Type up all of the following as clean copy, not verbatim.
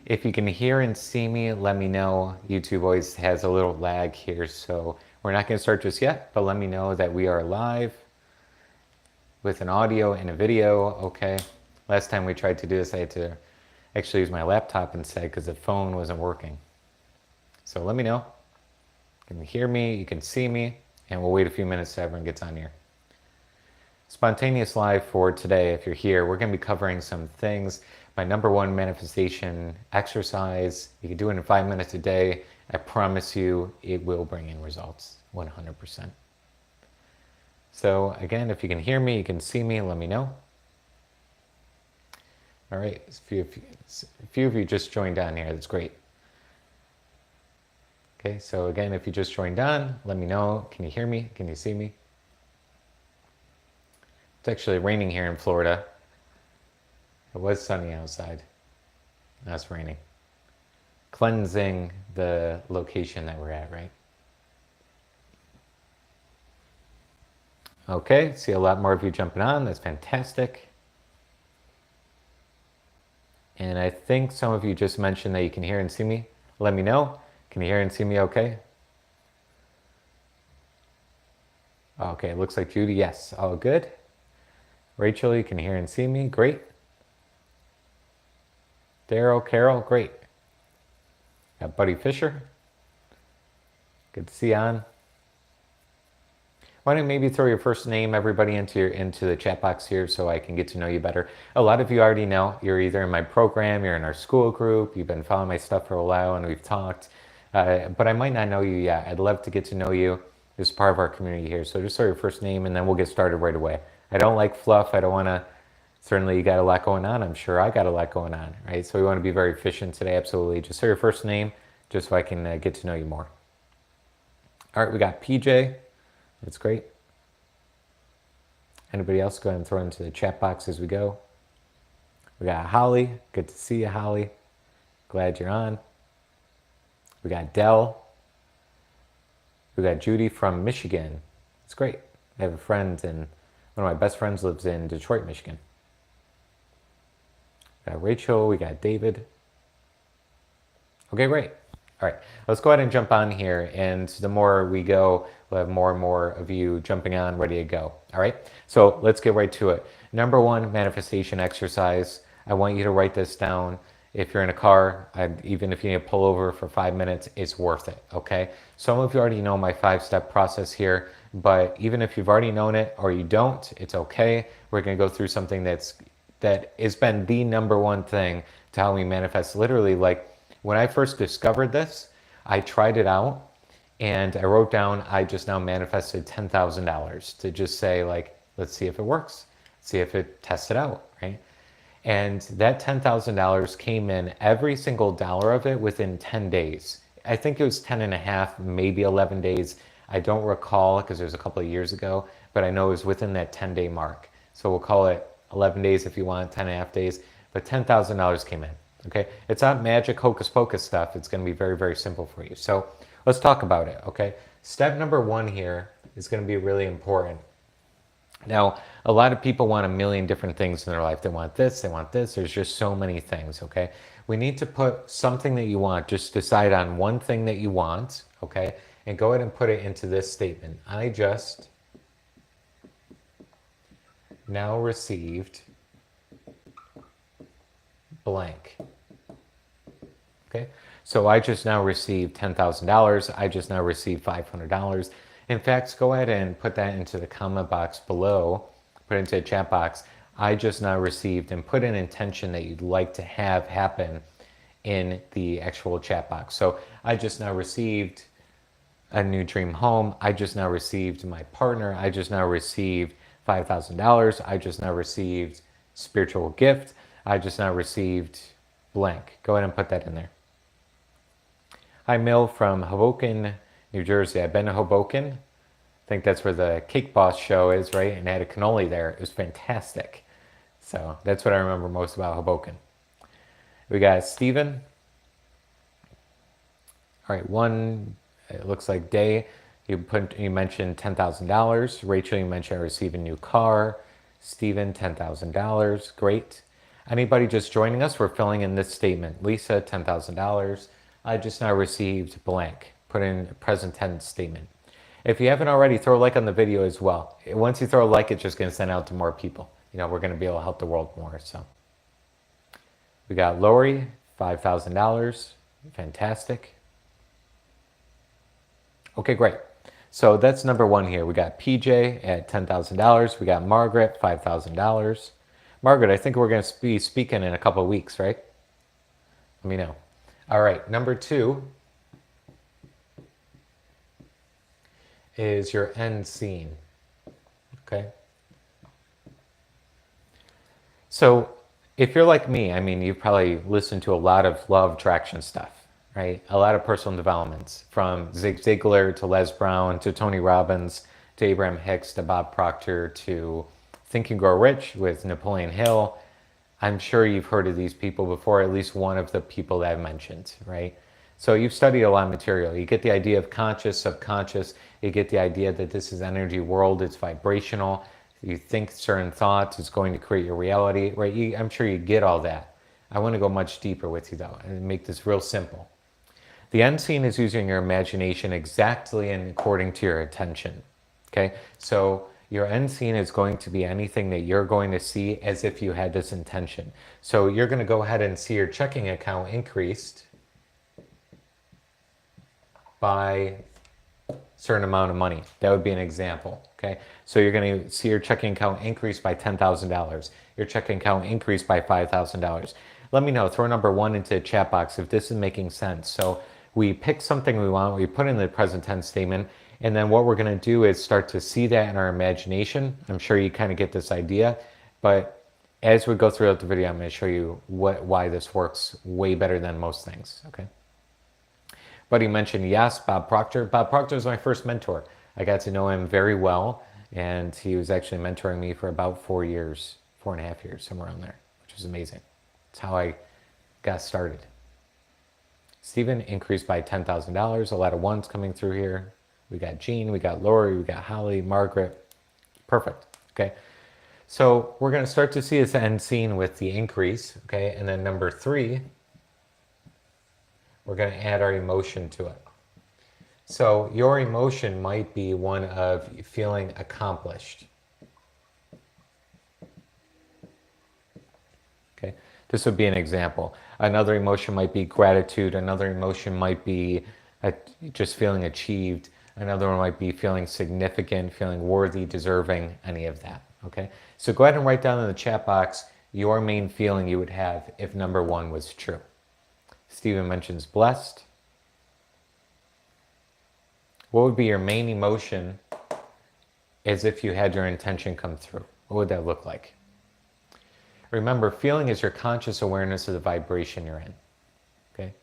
If you can hear and see me, let me know. YouTube always has a little lag here, so we're not going to start just yet, but let me know that we are live with an audio and a video. Okay. Last time we tried to do this, I had to actually use my laptop instead because the phone wasn't working. So let me know. You can hear me, you can see me, and we'll wait a few minutes till everyone gets on here. Spontaneous live for today. If you're here, we're going to be covering some things. My number one manifestation exercise. You can do it in 5 minutes a day. I promise you it will bring in results 100%. So again, if you can hear me, you can see me, let me know. All right, a few of you just joined on here. That's great. Okay, so again, if you just joined on, let me know. Can you hear me? Can you see me? It's actually raining here in Florida. It was sunny outside. Now it's raining. Cleansing the location that we're at, right? Okay, see a lot more of you jumping on. That's fantastic. And I think some of you just mentioned that you can hear and see me. Let me know. Can you hear and see me okay? Okay, it looks like Judy, yes, all good. Rachel, you can hear and see me, great. Daryl, Carol, great. Got Buddy Fisher. Good to see you on. Why don't you maybe throw your first name, everybody, into the chat box here so I can get to know you better. A lot of you already know. You're either in my program, you're in our school group, you've been following my stuff for a while and we've talked. But I might not know you yet. I'd love to get to know you. This is part of our community here. So just throw your first name and then we'll get started right away. I don't like fluff. I don't want to, certainly you got a lot going on. I'm sure I got a lot going on, right? So we want to be very efficient today, absolutely. Just throw your first name just so I can get to know you more. All right, we got PJ. That's great. Anybody else, go ahead and throw into the chat box as we go. We got Holly. Good to see you, Holly. Glad you're on. We got Dell. We got Judy from Michigan. It's great. I have a friend, and one of my best friends lives in Detroit, Michigan. We got Rachel. We got David. Okay, great. All right, let's go ahead and jump on here. And the more we go, we'll have more and more of you jumping on, ready to go. All right, so let's get right to it. Number one manifestation exercise. I want you to write this down. If you're in a car, even if you need to pull over for 5 minutes, it's worth it, okay? Some of you already know my 5-step process here, but even if you've already known it or you don't, it's okay. We're gonna go through something that has been the number one thing to how we manifest. Literally, like when I first discovered this, I tried it out and I wrote down, I just now manifested $10,000 to just say like, let's see if it works, see if it tests it out, right? And that $10,000 came in, every single dollar of it, within 10 days. I think it was 10 and a half, maybe 11 days. I don't recall because it was a couple of years ago, but I know it was within that 10-day mark. So we'll call it 11 days if you want, 10 and a half days, but $10,000 came in, okay? It's not magic hocus pocus stuff. It's gonna be very, very simple for you. So let's talk about it, okay? Step number one here is gonna be really important. Now, a lot of people want a million different things in their life. They want this, they want this. There's just so many things, okay? We need to put something that you want. Just decide on one thing that you want, okay? And go ahead and put it into this statement. I just now received blank. Okay? So I just now received $10,000. I just now received $500. In fact, go ahead and put that into the comment box below, put it into a chat box. I just now received, and put an intention that you'd like to have happen in the actual chat box. So I just now received a new dream home. I just now received my partner. I just now received $5,000. I just now received spiritual gift. I just now received blank. Go ahead and put that in there. Hi, Mill from Hoboken, New Jersey. I've been to Hoboken. I think that's where the Cake Boss show is, right? And I had a cannoli there. It was fantastic. So that's what I remember most about Hoboken. We got Steven. All right, one, it looks like Day. You mentioned $10,000. Rachel, you mentioned I received a new car. Steven, $10,000. Great. Anybody just joining us, we're filling in this statement. Lisa, $10,000. I just now received blank. Put in a present tense statement. If you haven't already, throw a like on the video as well. Once you throw a like, it's just going to send out to more people. You know, we're going to be able to help the world more. So we got Lori, $5,000. Fantastic. Okay, great. So that's number one here. We got PJ at $10,000. We got Margaret, $5,000. Margaret, I think we're going to be speaking in a couple of weeks, right? Let me know. All right, number two is your end scene. Okay. So if you're like me, I mean, you've probably listened to a lot of law of attraction stuff, right? A lot of personal developments from Zig Ziglar to Les Brown to Tony Robbins to Abraham Hicks to Bob Proctor to Think and Grow Rich with Napoleon Hill. I'm sure you've heard of these people before, at least one of the people that I've mentioned, right? So you've studied a lot of material. You get the idea of conscious, subconscious. You get the idea that this is energy world. It's vibrational. You think certain thoughts. It's going to create your reality, right? I'm sure you get all that. I want to go much deeper with you, though, and make this real simple. The end scene is using your imagination exactly and according to your attention, okay? So your end scene is going to be anything that you're going to see as if you had this intention. So you're going to go ahead and see your checking account increased by a certain amount of money. That would be an example, okay? So you're going to see your checking account increase by $10,000. Your checking account increased by $5,000. Let me know, throw number one into the chat box if this is making sense. So we pick something we want, we put in the present tense statement, and then what we're going to do is start to see that in our imagination. I'm sure you kind of get this idea, but as we go throughout the video, I'm going to show you why this works way better than most things, okay? But he mentioned, yes, Bob Proctor. Bob Proctor was my first mentor. I got to know him very well, and he was actually mentoring me for about 4 years, 4.5 years, somewhere around there, which was amazing. That's how I got started. Stephen increased by $10,000. A lot of ones coming through here. We got Jean, we got Lori, we got Holly, Margaret. Perfect, okay? So we're gonna start to see this end scene with the increase, okay? And then number three, we're gonna add our emotion to it. So your emotion might be one of feeling accomplished. Okay, this would be an example. Another emotion might be gratitude. Another emotion might be just feeling achieved. Another one might be feeling significant, feeling worthy, deserving, any of that, okay? So go ahead and write down in the chat box your main feeling you would have if number one was true. Stephen mentions blessed. What would be your main emotion as if you had your intention come through? What would that look like? Remember, feeling is your conscious awareness of the vibration you're in, okay?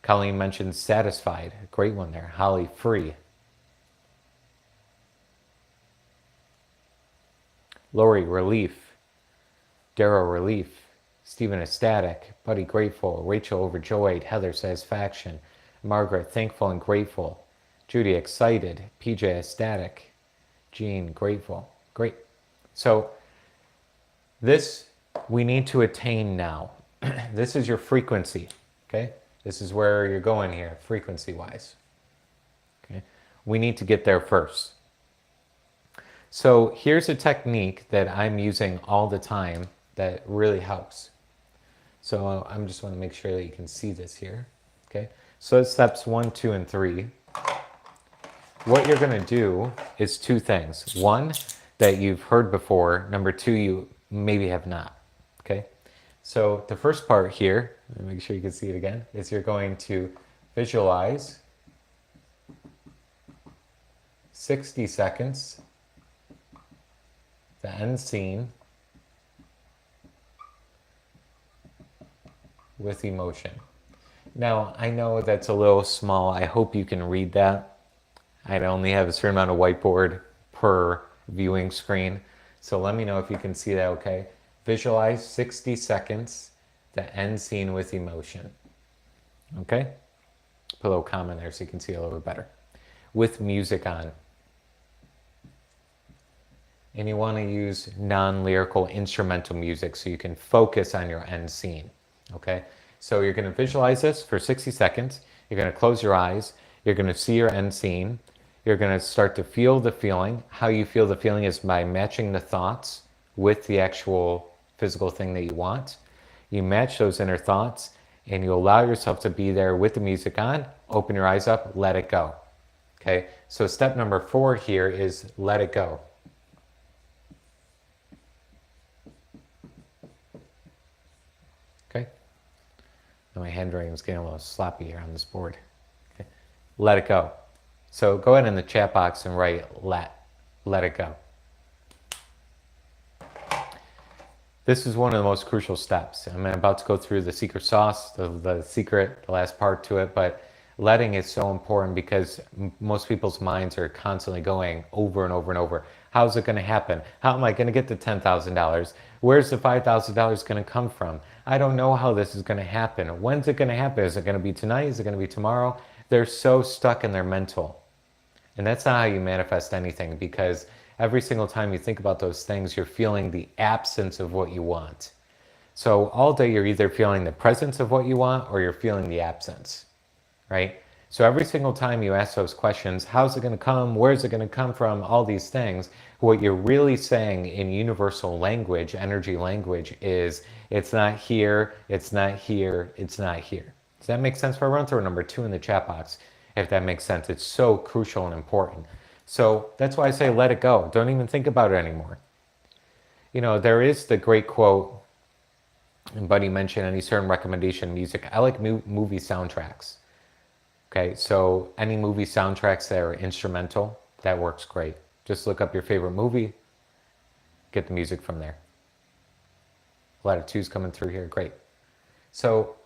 Colleen mentioned satisfied, a great one there. Holly, free. Lori, relief. Daryl, relief. Stephen, ecstatic. Buddy, grateful. Rachel, overjoyed. Heather, satisfaction. Margaret, thankful and grateful. Judy, excited. PJ, ecstatic. Jean, grateful. Great. So this we need to attain now. This is your frequency, okay? This is where you're going here, frequency-wise. Okay? We need to get there first. So here's a technique that I'm using all the time that really helps. So I just want to make sure that you can see this here. Okay. So steps 1, 2, and 3. What you're going to do is two things. One, that you've heard before. Number two, you maybe have not. Okay. So the first part here, let me make sure you can see it again, is you're going to visualize 60 seconds the end scene with emotion. Now, I know that's a little small. I hope you can read that. I only have a certain amount of whiteboard per viewing screen. So let me know if you can see that okay. Visualize 60 seconds the end scene with emotion. Okay? Put a little comment there so you can see a little bit better. With music on. and you want to use non-lyrical instrumental music so you can focus on your end scene. Okay, so you're going to visualize this for 60 seconds. You're going to close your eyes. You're going to see your end scene. You're going to start to feel the feeling. How you feel the feeling is by matching the thoughts with the actual physical thing that you want. You match those inner thoughts and you allow yourself to be there with the music on. Open your eyes up, let it go. Okay, so step number 4 here is let it go. Okay, my handwriting is getting a little sloppy here on this board. Okay. Let it go. So go ahead in the chat box and write let it go. This is one of the most crucial steps. I'm about to go through the secret sauce, the secret, the last part to it, but letting is so important because most people's minds are constantly going over and over and over. How's it going to happen? How am I going to get to $10,000? Where's the $5,000 going to come from? I don't know how this is going to happen. When's it going to happen? Is it going to be tonight? Is it going to be tomorrow? They're so stuck in their mental. And that's not how you manifest anything, because every single time you think about those things, you're feeling the absence of what you want. So all day you're either feeling the presence of what you want or you're feeling the absence, right? So every single time you ask those questions, how's it going to come? Where's it going to come from? All these things, what you're really saying in universal language, energy language, is it's not here, it's not here, it's not here. Does that make sense? For run through number 2 in the chat box, if that makes sense. It's so crucial and important. So that's why I say let it go. Don't even think about it anymore. You know, there is the great quote, and Buddy mentioned any certain recommendation music. I like movie soundtracks. Okay, so any movie soundtracks that are instrumental, that works great. Just look up your favorite movie, get the music from there. A lot of 2s coming through here, great. So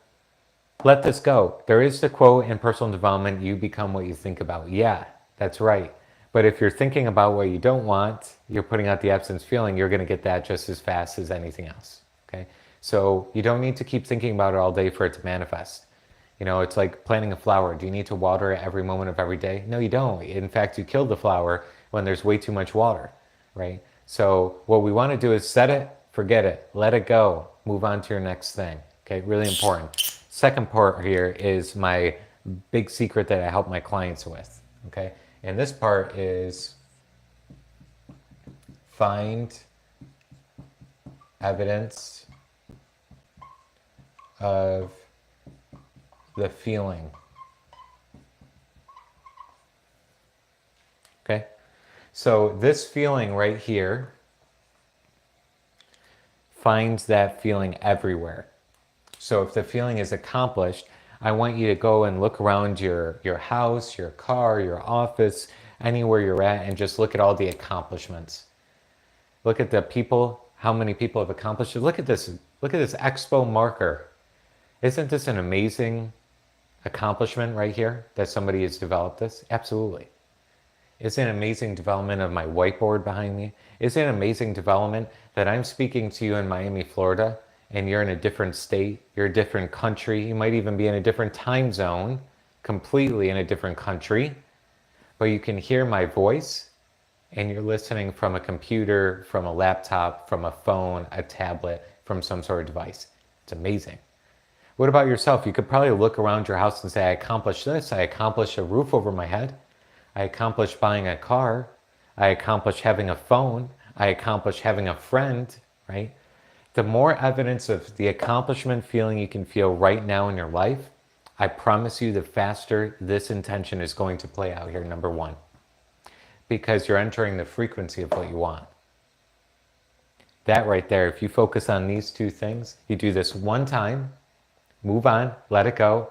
let this go. There is the quote in personal development, you become what you think about. Yeah, that's right. But if you're thinking about what you don't want, you're putting out the absence feeling, you're going to get that just as fast as anything else. Okay, so you don't need to keep thinking about it all day for it to manifest. You know, it's like planting a flower. Do you need to water it every moment of every day? No, you don't. In fact, you kill the flower when there's way too much water, right? So what we want to do is set it, forget it, let it go, move on to your next thing. Okay, really important. Second part here is my big secret that I help my clients with. Okay, and this part is find evidence of the feeling. Okay, so this feeling right here finds that feeling everywhere. So if the feeling is accomplished, I want you to go and look around your house, your car, your office, anywhere you're at, and just look at all the accomplishments. Look at the people, how many people have accomplished it. Look at this expo marker. Isn't this an amazing accomplishment right here that somebody has developed this? Absolutely. Isn't it an amazing development of my whiteboard behind me? Isn't it an amazing development that I'm speaking to you in Miami, Florida, and you're in a different state, you're a different country, you might even be in a different time zone, completely in a different country, but you can hear my voice and you're listening from a computer, from a laptop, from a phone, a tablet, from some sort of device. It's amazing. What about yourself? You could probably look around your house and say, I accomplished this, I accomplished a roof over my head, I accomplished buying a car, I accomplished having a phone, I accomplished having a friend, right? The more evidence of the accomplishment feeling you can feel right now in your life, I promise you the faster this intention is going to play out here, number 1. Because you're entering the frequency of what you want. That right there, if you focus on these 2 things, you do this one time, move on, let it go,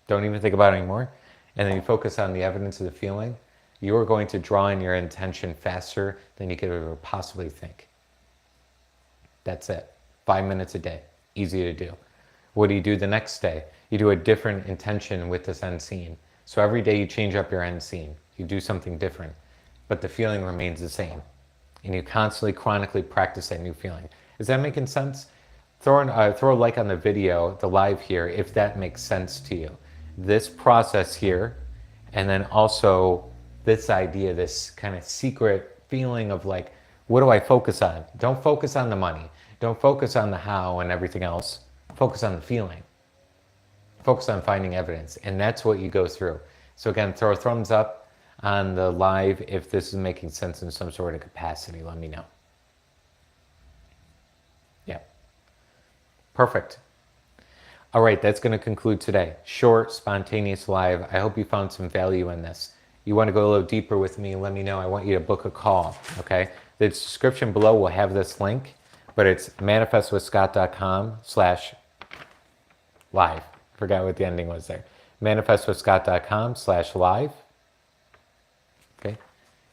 don't even think about it anymore, and then you focus on the evidence of the feeling, you are going to draw in your intention faster than you could ever possibly think. That's it. 5 minutes a day. Easy to do. What do you do the next day? You do a different intention with this end scene. So every day you change up your end scene. You do something different, but the feeling remains the same. And you constantly, chronically practice that new feeling. Is that making sense? Throw a like on the video, the live here, if that makes sense to you. This process here, and then also this idea, this kind of secret feeling of like, What do I focus on? Don't focus on the money. Don't focus on the how and everything else. Focus on the feeling. Focus on finding evidence. And that's what you go through. So again, throw a thumbs up on the live if this is making sense in some sort of capacity. Let me know. Yeah. Perfect. All right, that's going to conclude today. Short, spontaneous live. I hope you found some value in this. You want to go a little deeper with me, let me know. I want you to book a call, okay? The description below will have this link, but it's manifestwithscott.com/live. Forgot what the ending was there. manifestwithscott.com/live. Okay?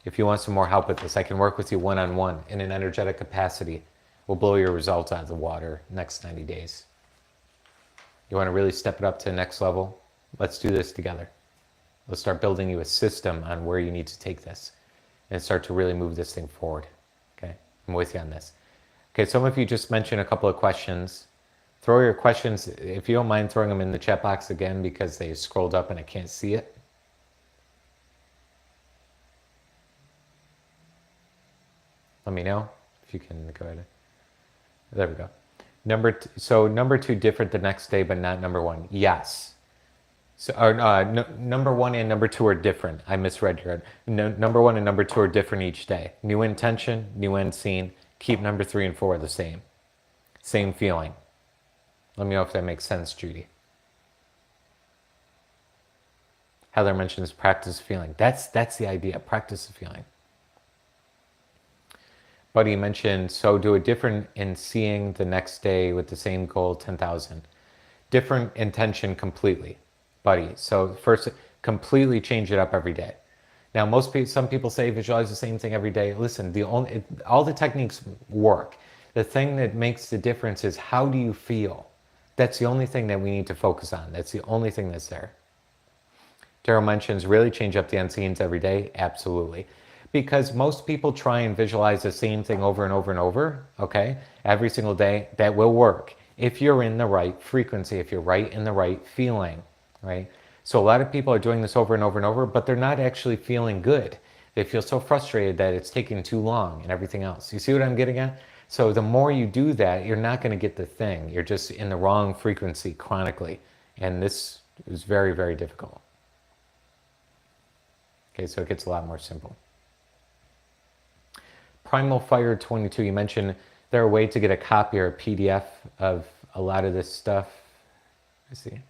If you want some more help with this, I can work with you one-on-one in an energetic capacity. We'll blow your results out of the water next 90 days. You want to really step it up to the next level? Let's do this together. Let's start building you a system on where you need to take this and start to really move this thing forward. Okay? I'm with you on this. Okay, some of you just mentioned a couple of questions. Throw your questions, if you don't mind throwing them in the chat box again because they scrolled up and I can't see it. Let me know if you can go ahead. There we go. Number two, different the next day, but not number one. Yes. So, number one and number two are different. I misread your. Number one and number two are different each day. New intention, new end scene. Keep number 3 and 4 the same. Same feeling. Let me know if that makes sense, Judy. Heather mentions practice feeling. That's the idea. Practice the feeling. Buddy mentioned, so do it different in seeing the next day with the same goal, 10,000. Different intention completely, Buddy. So first, completely change it up every day. Now, some people say visualize the same thing every day. Listen, all the techniques work. The thing that makes the difference is how do you feel? That's the only thing that we need to focus on. That's the only thing that's there. Daryl mentions really change up the end scenes every day. Absolutely. Because most people try and visualize the same thing over and over and over, okay, every single day. That will work if you're in the right frequency, if you're right in the right feeling, right? So a lot of people are doing this over and over and over, but they're not actually feeling good. They feel so frustrated that it's taking too long and everything else. You see what I'm getting at? So the more you do that, you're not going to get the thing. You're just in the wrong frequency chronically. And this is very, very difficult. Okay, so it gets a lot more simple. Primal Fire 22, you mentioned there a way to get a copy or a PDF of a lot of this stuff. I see.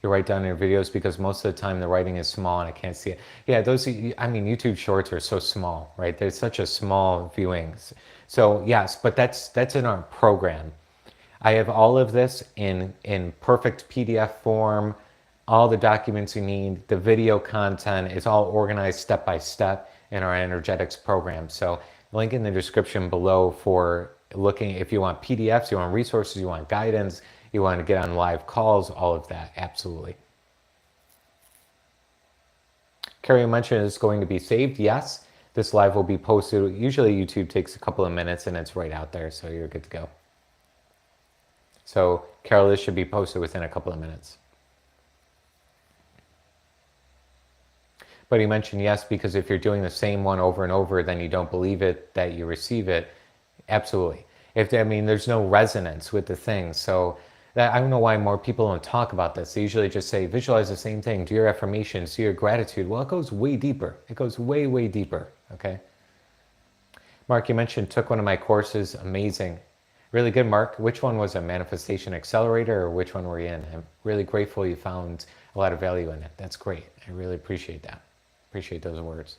You write down in your videos because most of the time the writing is small and I can't see it. Yeah, YouTube shorts are so small, right? There's such a small viewings. So yes, but that's in our program. I have all of this in perfect PDF form, all the documents you need, the video content is all organized step by step in our energetics program. So link in the description below for looking if you want PDFs, you want resources, you want guidance, you want to get on live calls, all of that, absolutely. Carrie mentioned it's going to be saved. Yes, this live will be posted. Usually YouTube takes a couple of minutes and it's right out there, so you're good to go. So Carol, this should be posted within a couple of minutes. But he mentioned yes, because if you're doing the same one over and over, then you don't believe it, that you receive it. Absolutely. There's no resonance with the thing. So I don't know why more people don't talk about this. They usually just say, visualize the same thing, do your affirmations, do your gratitude. Well, it goes way deeper. It goes way, way deeper, okay? Mark, you mentioned took one of my courses. Amazing. Really good, Mark. Which one was a Manifestation Accelerator or which one were you in? I'm really grateful you found a lot of value in it. That's great. I really appreciate that. Appreciate those words.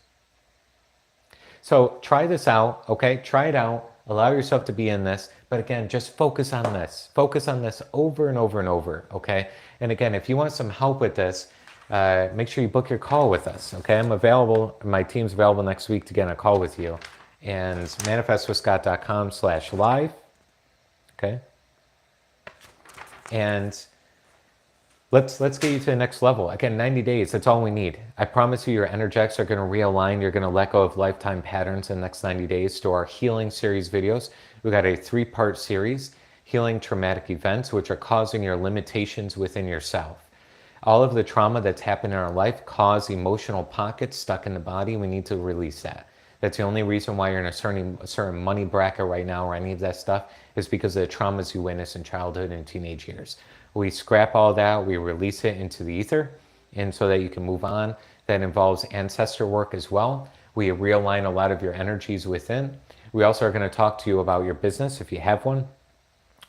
So try this out, okay? Try it out. Allow yourself to be in this. But again, just focus on this. Focus on this over and over and over, okay? And again, if you want some help with this, make sure you book your call with us, okay? I'm available. My team's available next week to get on a call with you. And manifestwithscott.com/live, okay? And let's get you to the next level. Again, 90 days, that's all we need. I promise you your energetics are going to realign. You're going to let go of lifetime patterns in the next 90 days to our healing series videos. We've got a 3-part series, Healing Traumatic Events, which are causing your limitations within yourself. All of the trauma that's happened in our life cause emotional pockets stuck in the body. We need to release that. That's the only reason why you're in a certain money bracket right now or any of that stuff is because of the traumas you witnessed in childhood and teenage years. We scrap all that, we release it into the ether, and so that you can move on. That involves ancestor work as well. We realign a lot of your energies within. We also are going to talk to you about your business if you have one,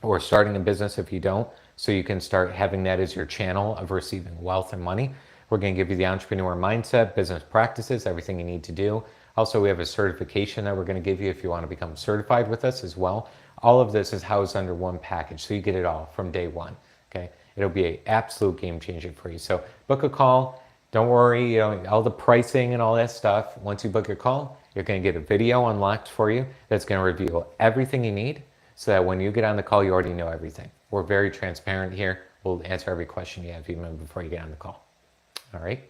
or starting a business if you don't, so you can start having that as your channel of receiving wealth and money. We're going to give you the entrepreneur mindset, business practices, everything you need to do. Also, we have a certification that we're going to give you if you want to become certified with us as well. All of this is housed under one package, so you get it all from day one. Okay, it'll be an absolute game changer for you. So book a call. Don't worry, all the pricing and all that stuff. Once you book your call, you're going to get a video unlocked for you that's going to reveal everything you need, so that when you get on the call, you already know everything. We're very transparent here. We'll answer every question you have even before you get on the call. All right.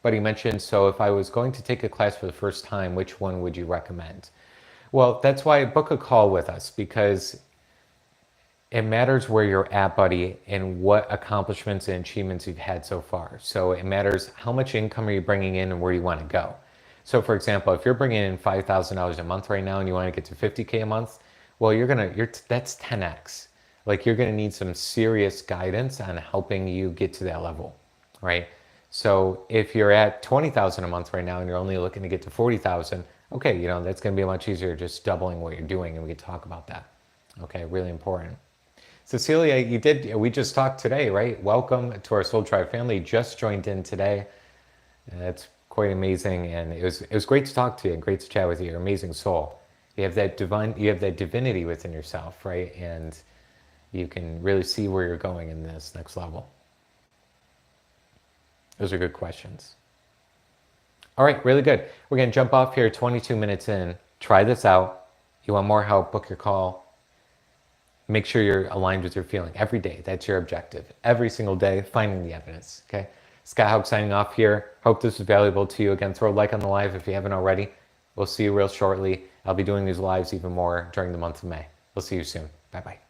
But he mentioned, so if I was going to take a class for the first time, which one would you recommend? Well, that's why I book a call with us, because it matters where you're at, buddy, and what accomplishments and achievements you've had so far. So it matters how much income are you bringing in and where you want to go. So for example, if you're bringing in $5,000 a month right now and you want to get to 50K a month, well, that's 10x. Like, you're going to need some serious guidance on helping you get to that level, right? So if you're at 20,000 a month right now and you're only looking to get to 40,000, okay, that's going to be much easier, just doubling what you're doing, and we can talk about that. Okay, really important. Cecilia, we just talked today, right? Welcome to our Soul Tribe family. You just joined in today. That's quite amazing, and it was great to talk to you and great to chat with you. You're an amazing soul. You have that divinity within yourself, right? And you can really see where you're going in this next level. Those are good questions. All right, really good. We're going to jump off here 22 minutes in. Try this out. You want more help, book your call. Make sure you're aligned with your feeling every day. That's your objective. Every single day, finding the evidence, okay? Scott Haug signing off here. Hope this was valuable to you. Again, throw a like on the live if you haven't already. We'll see you real shortly. I'll be doing these lives even more during the month of May. We'll see you soon. Bye-bye.